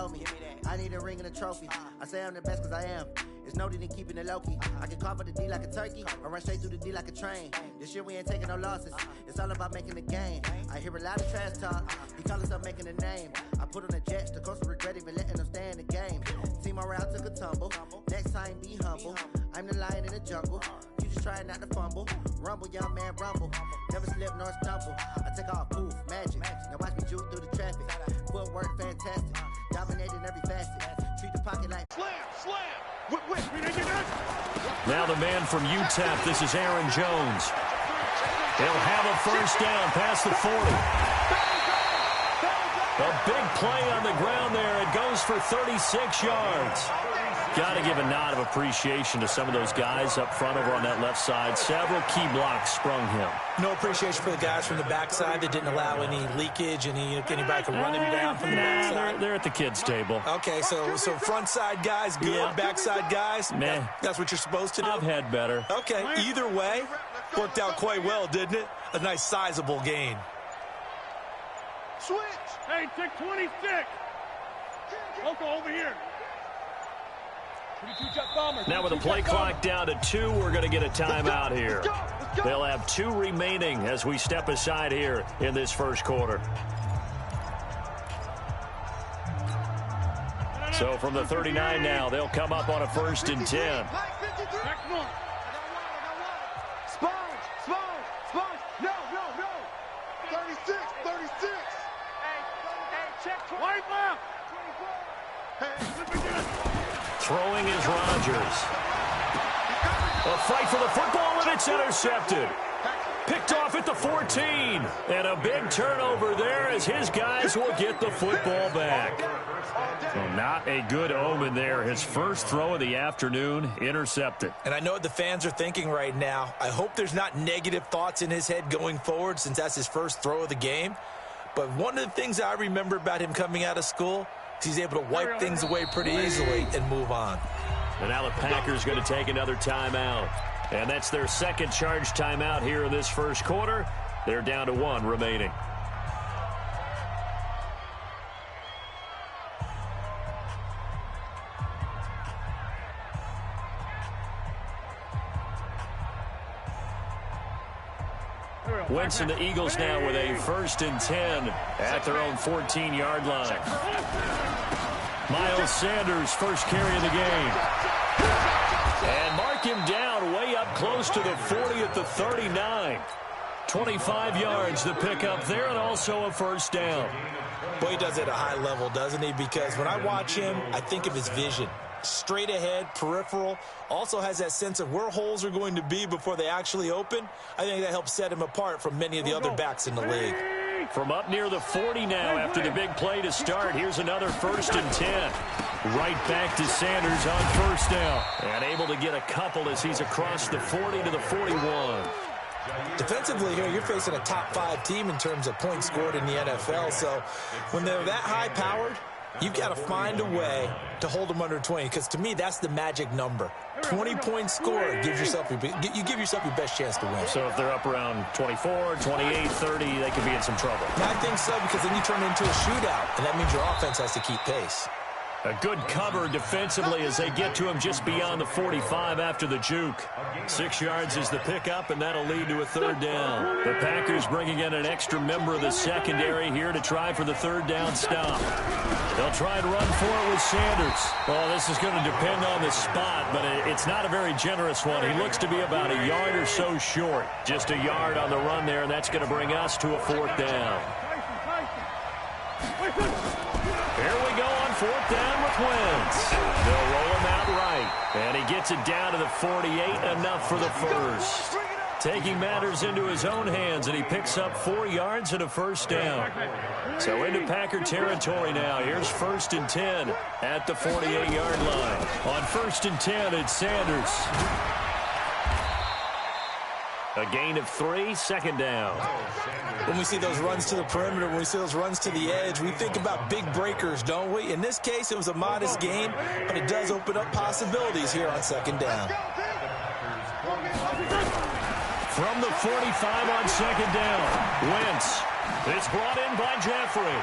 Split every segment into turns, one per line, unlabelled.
told me I need a ring and a trophy. I say I'm the best cause I am. It's no need in keeping it low-key. I can carve up the D like a turkey, or run straight through the D like a train. This year we ain't taking no losses. It's all about making the game. I hear a lot of trash talk. He call us up making a name. I put on the Jets, the coach regret even letting them stay in the game. Team morale took a tumble. Next time be humble. I'm the lion in the jungle. You just trying not to fumble. Rumble, young man, rumble. Never slip nor stumble. I take off, poof, magic. Now watch me juke through the traffic. Footwork fantastic. Dominating every facet. Treat the pocket like slam.
Now the man from UTEP, this is Aaron Jones. He'll have a first down past the 40. A big play on the ground there. It goes for 36 yards. Got to give a nod of appreciation to some of those guys up front over on that left side. Several key blocks sprung him.
No appreciation for the guys from the backside that didn't allow any leakage, anybody could run him down from the backside.
They're at the kids' table.
Okay, so front side guys good, yeah. Backside guys,
man,
that's what you're supposed to do?
I've had better.
Okay, either way, worked out quite well, didn't it? A nice sizable gain.
Switch! Hey, take 26! Loco, over here.
Now with the play clock down to 2, we're going to get a timeout here. They'll have 2 remaining as we step aside here in this first quarter. So from the 39 now, they'll come up on a 1st and 10.
Sponge! No! 36! Hey, check. White left!
Throwing is Rodgers. A fight for the football, and it's intercepted. Picked off at the 14. And a big turnover there as his guys will get the football back. So not a good omen there. His first throw of the afternoon intercepted.
And I know what the fans are thinking right now. I hope there's not negative thoughts in his head going forward since that's his first throw of the game. But one of the things I remember about him coming out of school, he's able to wipe things away pretty easily and move on.
And now the Packers going to take another timeout. And that's their second charge timeout here in this first quarter. They're down to 1 remaining. Wentz and the Eagles now with a 1st and 10 at their own 14-yard line. Miles Sanders, first carry of the game. And mark him down way up close to the 40 at the 39. 25 yards the pickup there, and also a first down.
Boy, he does it at a high level, doesn't he? Because when I watch him, I think of his vision. Straight ahead, peripheral, also has that sense of where holes are going to be before they actually open. I think that helps set him apart from many of the other backs in the league.
From up near the 40 now after the big play to start, here's another 1st and 10. Right back to Sanders on first down. And able to get a couple as he's across the 40 to the 41.
Defensively here, you're facing a top 5 team in terms of points scored in the NFL. So when they're that high-powered, you've got to find a way to hold them under 20, because to me, that's the magic number. 20 points scored, you give yourself your best chance to win.
So if they're up around 24, 28, 30, they could be in some trouble.
I think so, because then you turn it into a shootout, and that means your offense has to keep pace.
A good cover defensively as they get to him just beyond the 45 after the juke. 6 yards is the pickup, and that'll lead to a 3rd down. The Packers bringing in an extra member of the secondary here to try for the 3rd down stop. They'll try and run for it with Sanders. Well, this is going to depend on the spot, but it's not a very generous one. He looks to be about a yard or so short. Just a yard on the run there, and that's going to bring us to a 4th down. Here we go on 4th down with Wentz. They'll roll him out right. And he gets it down to the 48, enough for the first. Taking matters into his own hands, and he picks up 4 yards and a 1st down. So into Packer territory now. Here's 1st and 10 at the 48-yard line. On 1st and 10, it's Sanders. A gain of 3, 2nd down.
When we see those runs to the perimeter, when we see those runs to the edge, we think about big breakers, don't we? In this case, it was a modest gain, but it does open up possibilities here on 2nd down.
From the 45 on 2nd down, Wentz. It's brought in by Jeffrey.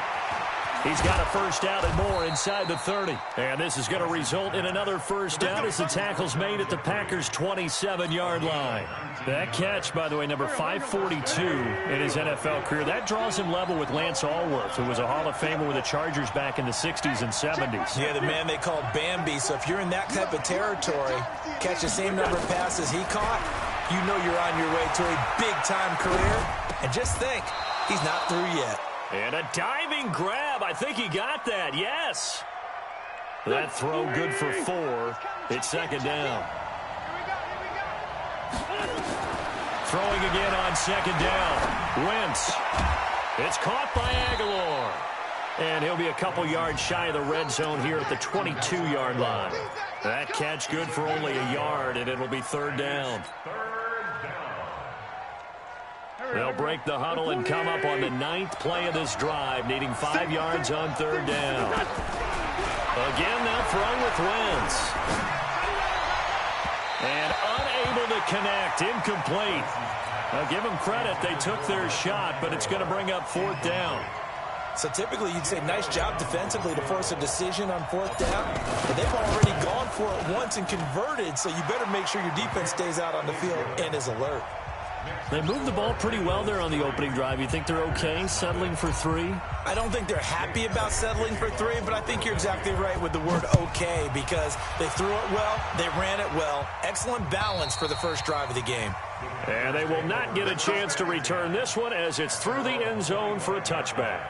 He's got a first down and more inside the 30. And this is going to result in another first down as the tackle's made at the Packers' 27-yard line. That catch, by the way, number 542 in his NFL career, that draws him level with Lance Allworth, who was a Hall of Famer with the Chargers back in the 60s and 70s.
Yeah, the man they called Bambi. So if you're in that type of territory, catch the same number of passes he caught, you know you're on your way to a big-time career. And just think, he's not through yet.
And a diving grab. I think he got that. Yes. That throw good for 4. It's second down. Throwing again on second down. Wentz. It's caught by Aguilar. And he'll be a couple yards shy of the red zone here at the 22-yard line. That catch good for only a yard, and it'll be third down. They'll break the huddle and come up on the 9th play of this drive, needing 5 yards on third down. Again, now throwing with Wentz. And unable to connect, incomplete. Now give them credit, they took their shot, but it's going to bring up fourth down.
So typically you'd say nice job defensively to force a decision on fourth down. But they've already gone for it once and converted, so you better make sure your defense stays out on the field and is alert.
They moved the ball pretty well there on the opening drive. You think they're okay settling for 3?
I don't think they're happy about settling for 3, but I think you're exactly right with the word okay, because they threw it well, they ran it well. Excellent balance for the first drive of the game.
And they will not get a chance to return this one as it's through the end zone for a touchback.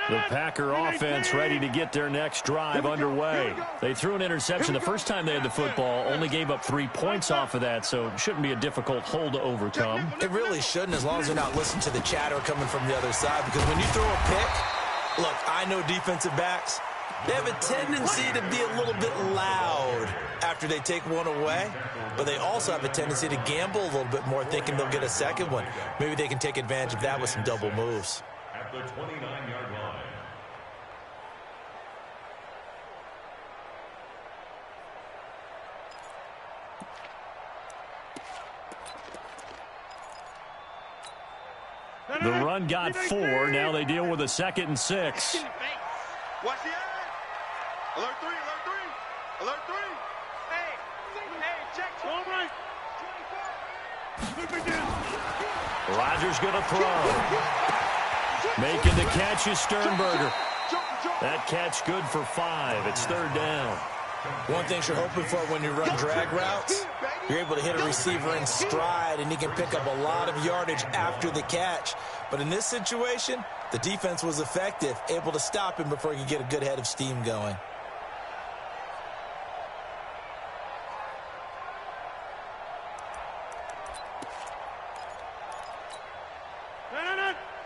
The Packer offense ready to get their next drive underway. They threw an interception the first time they had the football, only gave up 3 points off of that, so it shouldn't be a difficult hole to overcome.
It really shouldn't, as long as they're not listening to the chatter coming from the other side, because when you throw a pick, look, I know defensive backs, they have a tendency to be a little bit loud after they take one away, but they also have a tendency to gamble a little bit more, thinking they'll get a second one. Maybe they can take advantage of that with some double moves.
At the 29-yard line.
The run got 4. Now they deal with a 2nd and 6.
Watch the eye. Alert 3, alert 3. Alert 3. Hey, check. All right. 24.
Rodgers going to throw. Making the catch is Sternberger. That catch good for 5. It's third down.
One thing you're hoping for when you run drag routes, you're able to hit a receiver in stride, and he can pick up a lot of yardage after the catch. But in this situation, the defense was effective, able to stop him before he could get a good head of steam going.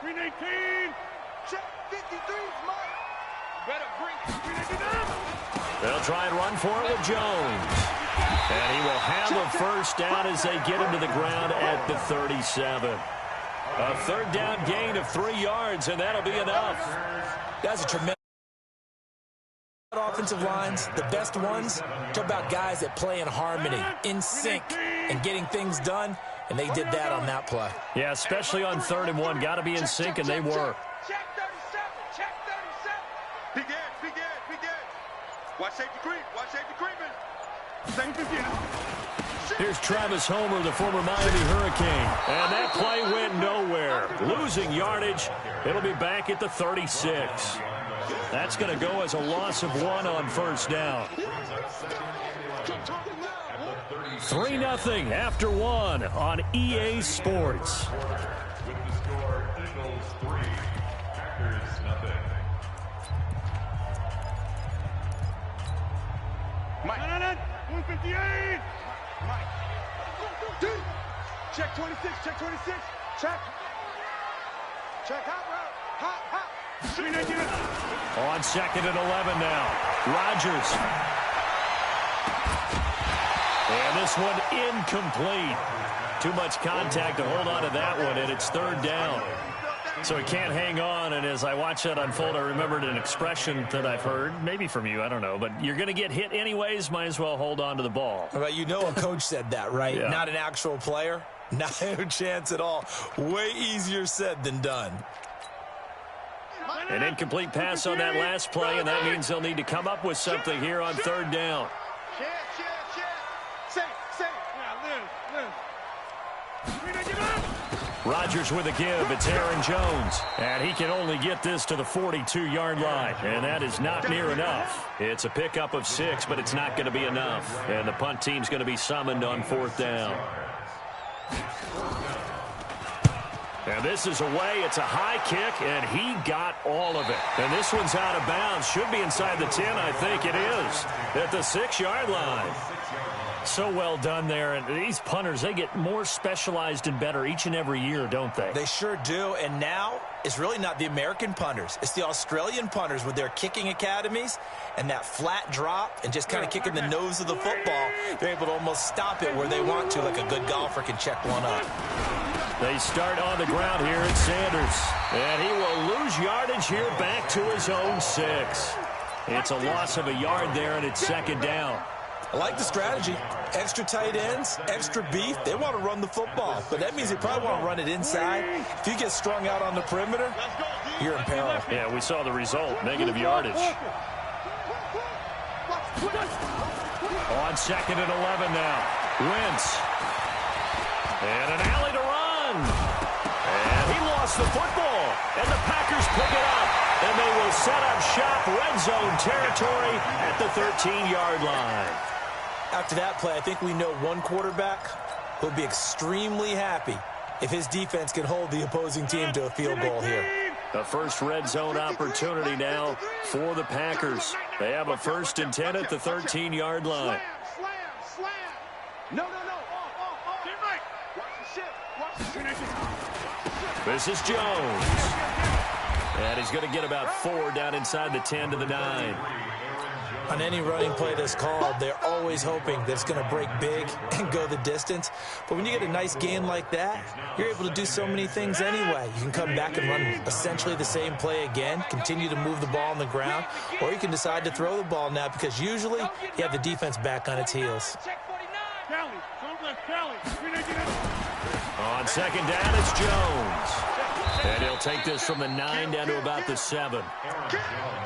Green 18. Check 53, Mike. Better bring 389.
They'll try and run for it with Jones. And he will have a first down as they get him to the ground at the 37. A third down gain of 3 yards, and that'll be enough.
That's a tremendous offensive lines. The best ones, talk about guys that play in harmony, in sync, and getting things done, and they did that on that play.
Yeah, especially on 3rd and 1. Got to be in sync, and they were.
Check 37. Check 37. Big edge. Watch safety creep. Watch safety creeping. Safety again.
Here's Travis Homer, the former Miami Hurricane. And that play went nowhere. Losing yardage. It'll be back at the 36. That's going to go as a loss of 1 on first down. 3-0 after 1 on EA Sports.
With the score, Eagles 3, Packers 0.
Mike. 158. Mike. Check 26. Check 26. Check. Check hot route. Hot.
On 2nd and 11 now. Rodgers. And this one incomplete. Too much contact to hold on to that one, and it's third down. So he can't hang on, and as I watch that unfold, I remembered an expression that I've heard, maybe from you, I don't know, but you're going to get hit anyways, might as well hold on to the ball.
Well, you know a coach said that, right?
Yeah.
Not an actual player. Not a chance at all. Way easier said than done.
An incomplete pass on that last play, and that means they'll need to come up with something here on third down. Rodgers with a give. It's Aaron Jones. And he can only get this to the 42-yard line. And that is not near enough. It's a pickup of 6, but it's not going to be enough. And the punt team's going to be summoned on fourth down. And this is away. It's a high kick, and he got all of it. And this one's out of bounds. Should be inside the 10, I think it is. At the 6-yard line. So well done there. And these punters, they get more specialized and better each and every year, don't they?
They sure do. And now it's really not the American punters. It's the Australian punters with their kicking academies and that flat drop and just kind of kicking the nose of the football. They're able to almost stop it where they want to, like a good golfer can check one up.
They start on the ground here at Sanders. And he will lose yardage here back to his own 6. It's a loss of a yard there, and it's second down.
I like the strategy. Extra tight ends, extra beef. They want to run the football, but that means they probably want to run it inside. If you get strung out on the perimeter, you're in peril.
Yeah, we saw the result. Negative yardage. On second and 11 now. Wentz. And an alley to run. And he lost the football. And the Packers pick it up. And they will set up shop, red zone territory at the 13-yard line.
After that play, I think we know one quarterback will be extremely happy if his defense can hold the opposing team to a field goal here.
The first red zone opportunity now for the Packers. They have a 1st and 10 at the 13-yard line.
Slam. No. Get right. Watch the shit.
This is Jones. And he's going to get about 4 down inside the 10 to the 9.
On any running play that's called, they're always hoping that it's going to break big and go the distance. But when you get a nice gain like that, you're able to do so many things anyway. You can come back and run essentially the same play again, continue to move the ball on the ground, or you can decide to throw the ball now because usually you have the defense back on its heels.
On second down, it's Jones. And he'll take this from the 9 down to about the 7.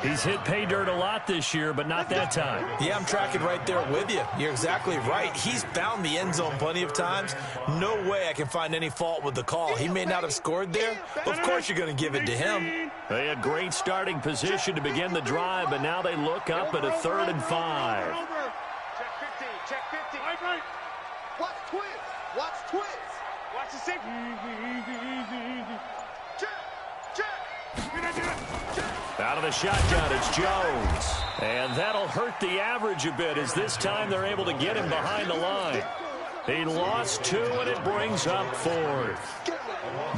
He's hit pay dirt a lot this year, but not that time.
Yeah, I'm tracking right there with you. You're exactly right. He's found the end zone plenty of times. No way I can find any fault with the call. He may not have scored there, but of course you're going to give it to him.
They had great starting position to begin the drive, but now they look up at a 3rd and 5.
Check 50. Watch twins. Watch the safety. Easy.
Out of the shotgun, it's Jones. And that'll hurt the average a bit as this time they're able to get him behind the line. He lost 2, and it brings up 4th.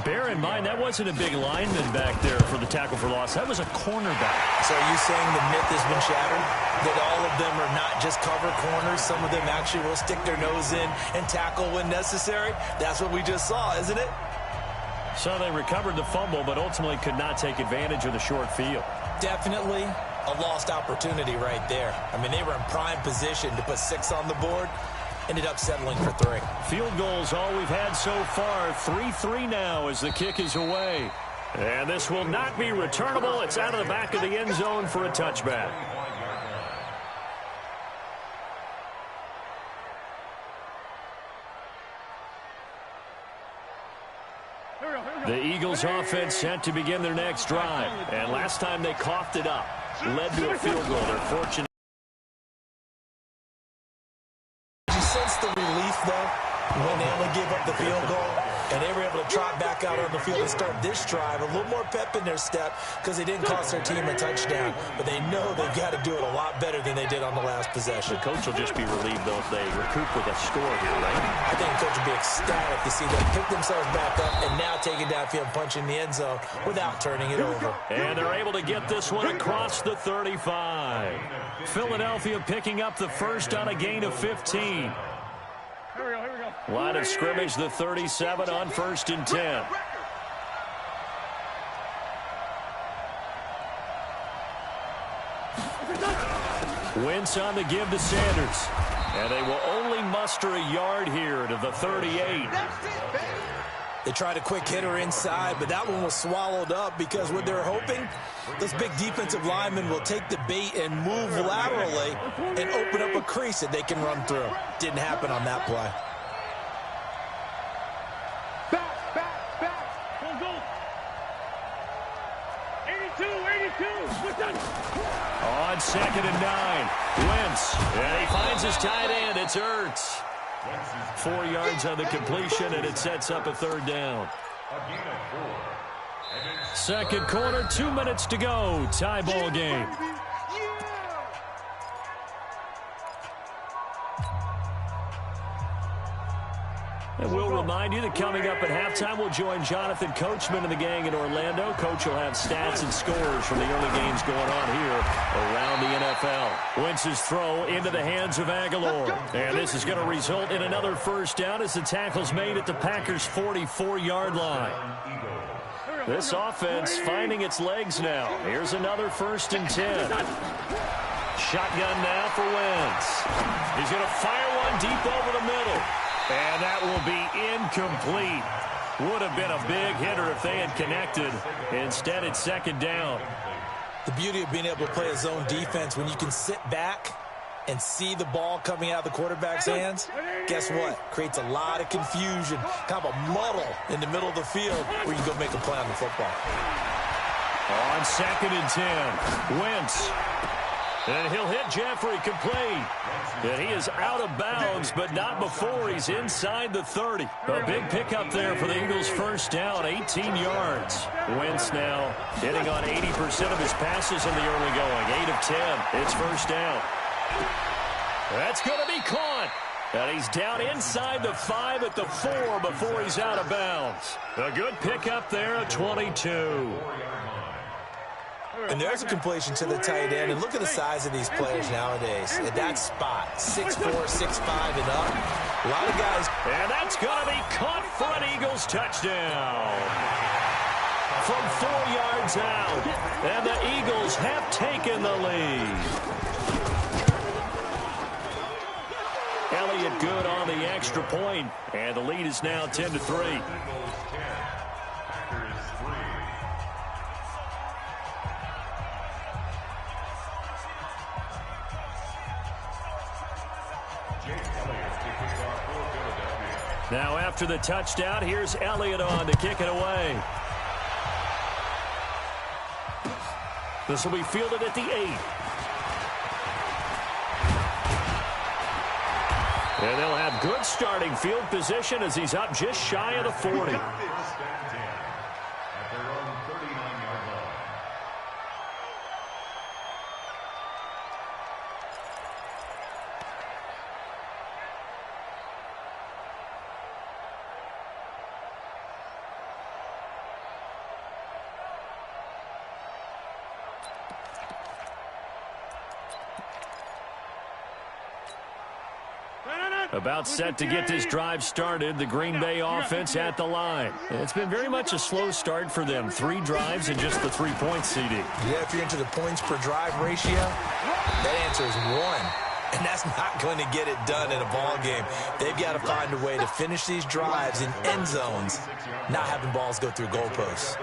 Bear in mind, that wasn't a big lineman back there for the tackle for loss. That was a cornerback.
So are you saying the myth has been shattered? That all of them are not just cover corners? Some of them actually will stick their nose in and tackle when necessary? That's what we just saw, isn't it?
So they recovered the fumble, but ultimately could not take advantage of the short field.
Definitely a lost opportunity right there. I mean, they were in prime position to put 6 on the board. Ended up settling for 3.
Field goals all we've had so far. 3-3 now as the kick is away. And this will not be returnable. It's out of the back of the end zone for a touchback. The Eagles offense set to begin their next drive. And last time they coughed it up, led to a field goal. They're fortunate.
Did you sense the relief, though, when they only gave up the field goal? And they were able to trot back out on the field and start this drive. A little more pep in their step because they didn't cost their team a touchdown. But they know they've got to do it a lot better than they did on the last possession.
The coach will just be relieved, though, if they recoup with a score here, right?
I think the coach will be ecstatic to see them pick themselves back up and now take it downfield and punch in the end zone without turning it over.
And they're able to get this one across the 35. Philadelphia picking up the first on a gain of 15. Line of scrimmage, the 37 on 1st and 10. Wentz on the give to Sanders. And they will only muster a yard here to the 38.
They tried a quick hitter inside, but that one was swallowed up because what they're hoping, those big defensive linemen will take the bait and move laterally and open up a crease that they can run through. Didn't happen on that play.
On 2nd and 9, Wentz, and he finds his tight end. It's Ertz. 4 yards on the completion, and it sets up a 3rd down. Second quarter, 2 minutes to go. Tie ball game. And we'll remind you that coming up at halftime, we'll join Jonathan Coachman and the gang in Orlando. Coach will have stats and scores from the early games going on here around the NFL. Wentz's throw into the hands of Aguilar. And this is going to result in another 1st down as the tackle's made at the Packers' 44-yard line. This offense finding its legs now. Here's another 1st and 10. Shotgun now for Wentz. He's going to fire one deep over the middle. And that will be incomplete. Would have been a big hitter if they had connected. Instead, it's 2nd down.
The beauty of being able to play a zone defense, when you can sit back and see the ball coming out of the quarterback's hands, guess what? Creates a lot of confusion, kind of a muddle in the middle of the field where you can go make a play on the football.
On 2nd and 10, Wentz. And he'll hit Jeffrey complete. And he is out of bounds, but not before he's inside the 30. A big pickup there for the Eagles' 1st down, 18 yards. Wentz now hitting on 80% of his passes in the early going. 8 of 10. It's 1st down. That's going to be caught. And he's down inside the 5 at the 4 before he's out of bounds. A good pickup there at 22.
And there's a completion to the tight end. And look at the size of these players nowadays. At that spot, 6'4", 6'5", and up. A lot of guys.
And that's going to be caught for an Eagles touchdown. From 4 yards out. And the Eagles have taken the lead. Elliott good on the extra point. And the lead is now 10-3. Now after the touchdown, here's Elliott on to kick it away. This will be fielded at the 8. And they'll have good starting field position as he's up just shy of the 40. About set to get this drive started, the Green Bay offense at the line. And it's been very much a slow start for them. 3 drives and just the 3 points, CD.
Yeah, if you're into the points per drive ratio, that answer is 1. And that's not going to get it done in a ball game. They've got to find a way to finish these drives in end zones, not having balls go through goalposts.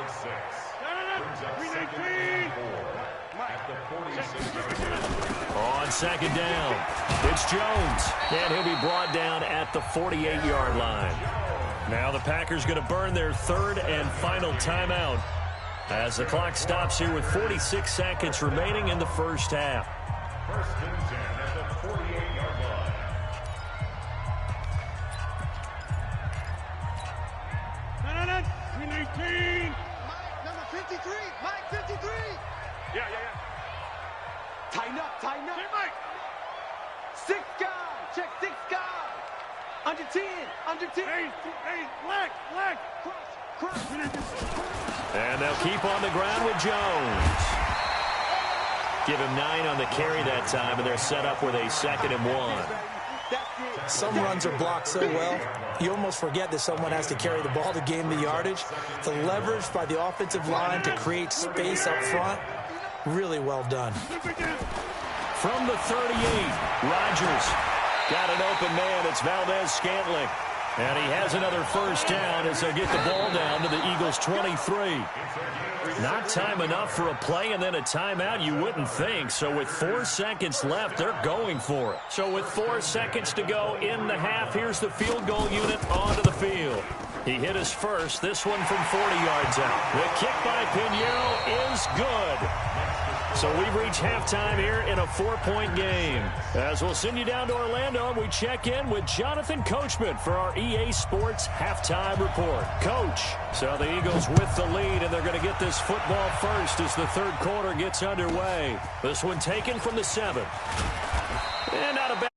On 2nd down, it's Jones, and he'll be brought down at the 48-yard line. Now the Packers going to burn their 3rd and final timeout as the clock stops here with 46 seconds remaining in the 1st half.
1st and 10 at the 48-yard line.
Number 53, Mike 53. Yeah. Tighten up. Hey, Mike. 6 guys. Check 6 guys. Under 10. Hey, leg. Cross.
And they'll keep on the ground with Jones. Give him 9 on the carry that time, and they're set up with a 2nd and 1.
Some runs are blocked so well, you almost forget that someone has to carry the ball to gain the yardage. The leverage by the offensive line to create space up front, really well done.
from the 38. Rodgers got an open man. It's Valdez-Scantling. And he has another first down as they get the ball down to the Eagles' 23. Not time enough for a play and then a timeout, you wouldn't think. So with 4 seconds left, they're going for it. So with 4 seconds to go in the half, here's the field goal unit onto the field. He hit his first, this one from 40 yards out. The kick by Pinheiro is good. So we've reached halftime here in a 4-point game. As we'll send you down to Orlando, and we check in with Jonathan Coachman for our EA Sports Halftime Report. Coach, so the Eagles with the lead, and they're going to get this football first as the third quarter gets underway. This one taken from the 7. And out of bounds.